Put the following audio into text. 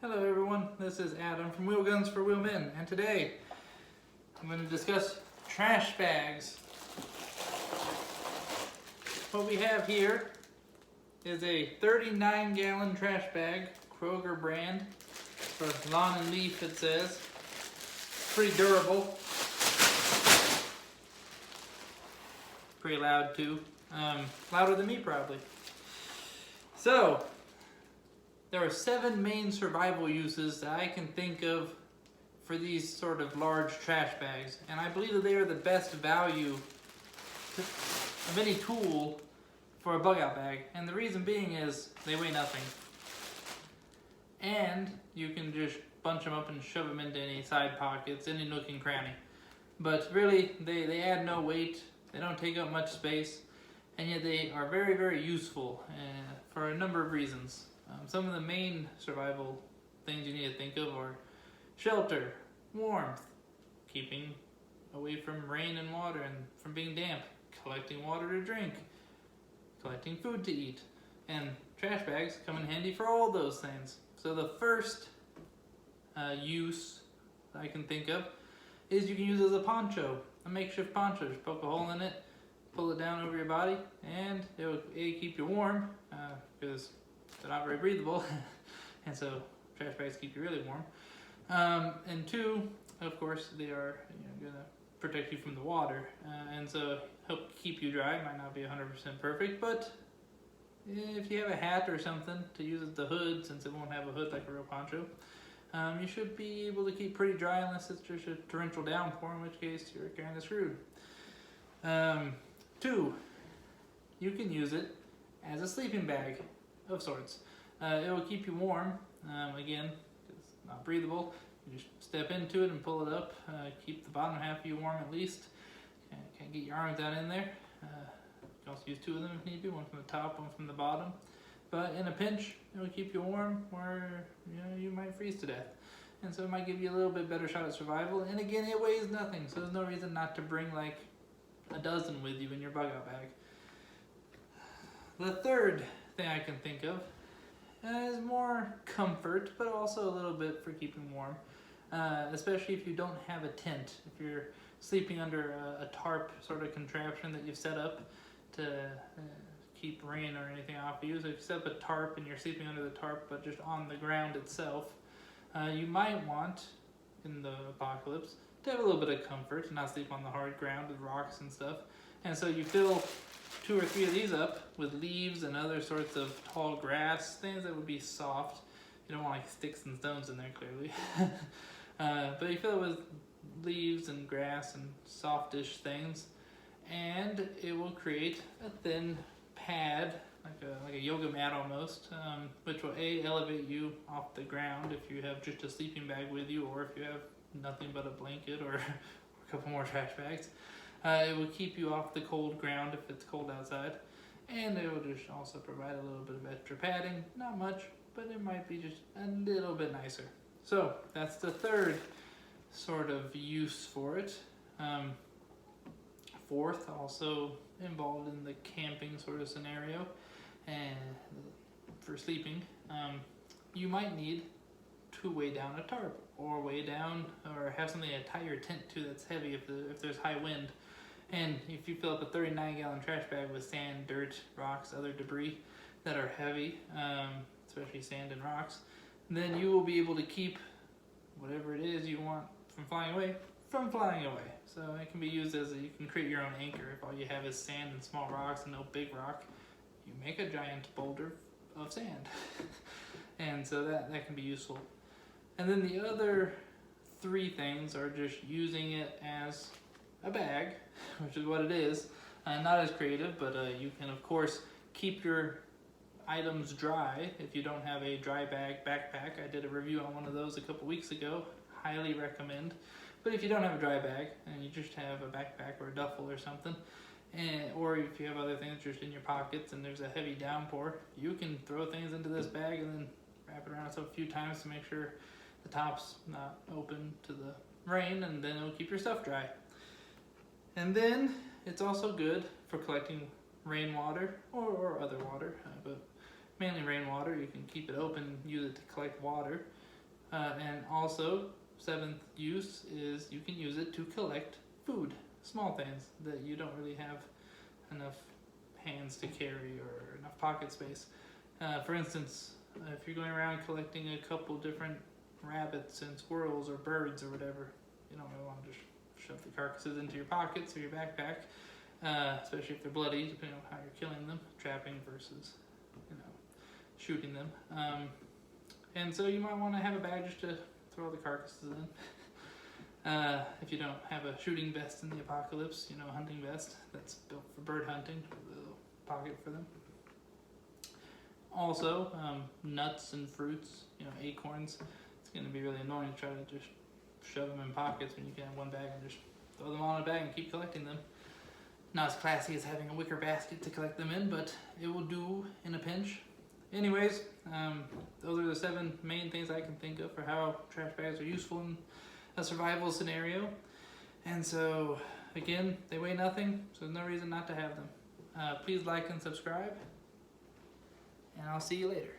Hello everyone, this is Adam from Wheel Guns for Wheel Men, and today I'm going to discuss trash bags. What we have here is a 39-gallon trash bag, Kroger brand, for lawn and leaf it says. Pretty durable. Pretty loud too. Louder than me probably. So, there are 7 main survival uses that I can think of for these sort of large trash bags, and I believe that they are the best value of any tool for a bug out bag, and the reason being is they weigh nothing. And you can just bunch them up and shove them into any side pockets, any nook and cranny. But really, they add no weight, they don't take up much space, and yet they are very, very useful for a number of reasons. Some of the main survival things you need to think of are shelter, warmth, keeping away from rain and water and from being damp, collecting water to drink, collecting food to eat, and trash bags come in handy for all those things. So the first use I can think of is you can use it as a poncho, a makeshift poncho. Just poke a hole in it, pull it down over your body, and it will keep you warm because they're not very breathable, and so trash bags keep you really warm. And 2, of course, they are going to protect you from the water, and so help keep you dry. Might not be 100% perfect, but if you have a hat or something to use as the hood, since it won't have a hood like a real poncho, you should be able to keep pretty dry unless it's just a torrential downpour, in which case you're kind of screwed. 2, you can use it as a sleeping bag of sorts. It will keep you warm. Again, it's not breathable. You just step into it and pull it up. Keep the bottom half of you warm at least. Can't get your arms down in there. You can also use 2 of them if need be, one from the top, one from the bottom. But in a pinch, it will keep you warm, or you might freeze to death. And so it might give you a little bit better shot at survival. And again, it weighs nothing, so there's no reason not to bring like a dozen with you in your bug out bag. The third thing I can think of is more comfort, but also a little bit for keeping warm, especially if you don't have a tent. If you're sleeping under a tarp sort of contraption that you've set up to keep rain or anything off of you. So if you set up a tarp and you're sleeping under the tarp but just on the ground itself, you might want, in the apocalypse, to have a little bit of comfort and not sleep on the hard ground with rocks and stuff. And so you fill 2 or 3 of these up with leaves and other sorts of tall grass, things that would be soft. You don't want like sticks and stones in there, clearly. But you fill it with leaves and grass and softish things, and it will create a thin pad, like a yoga mat almost, which will elevate you off the ground if you have just a sleeping bag with you, or if you have nothing but a blanket or a couple more trash bags. It will keep you off the cold ground if it's cold outside, and it will just also provide a little bit of extra padding. Not much, but it might be just a little bit nicer. So that's the third sort of use for it. Fourth, also involved in the camping sort of scenario, and for sleeping, you might need to weigh down a tarp, or weigh down, or have something to tie your tent to that's heavy if there's high wind. And if you fill up a 39-gallon trash bag with sand, dirt, rocks, other debris that are heavy, especially sand and rocks, then you will be able to keep whatever it is you want from flying away. So it can be used as you can create your own anchor. If all you have is sand and small rocks and no big rock, you make a giant boulder of sand. And so that can be useful. And then the other 3 things are just using it as a bag, which is what it is. Not as creative, but you can of course keep your items dry if you don't have a dry bag backpack. I did a review on one of those a couple weeks ago. Highly recommend. But if you don't have a dry bag and you just have a backpack or a duffel or something, or if you have other things just in your pockets and there's a heavy downpour, you can throw things into this bag and then wrap it around itself a few times to make sure the top's not open to the rain, and then it'll keep your stuff dry. And then it's also good for collecting rainwater or other water, but mainly rainwater. You can keep it open, use it to collect water. And also, seventh use is you can use it to collect food, small things that you don't really have enough hands to carry or enough pocket space. For instance, if you're going around collecting a couple different rabbits and squirrels or birds or whatever, you don't really want to just shove the carcasses into your pockets or your backpack, especially if they're bloody, depending on how you're killing them, trapping versus, shooting them. And so you might want to have a bag just to throw the carcasses in. If you don't have a shooting vest in the apocalypse, a hunting vest that's built for bird hunting, with a little pocket for them. Also, nuts and fruits, acorns. It's going to be really annoying to try to just shove them in pockets when you can have one bag and just throw them all in a bag and keep collecting them. Not as classy as having a wicker basket to collect them in, but it will do in a pinch. Anyways, those are the 7 main things I can think of for how trash bags are useful in a survival scenario. And so, again, they weigh nothing, so there's no reason not to have them. Please like and subscribe, and I'll see you later.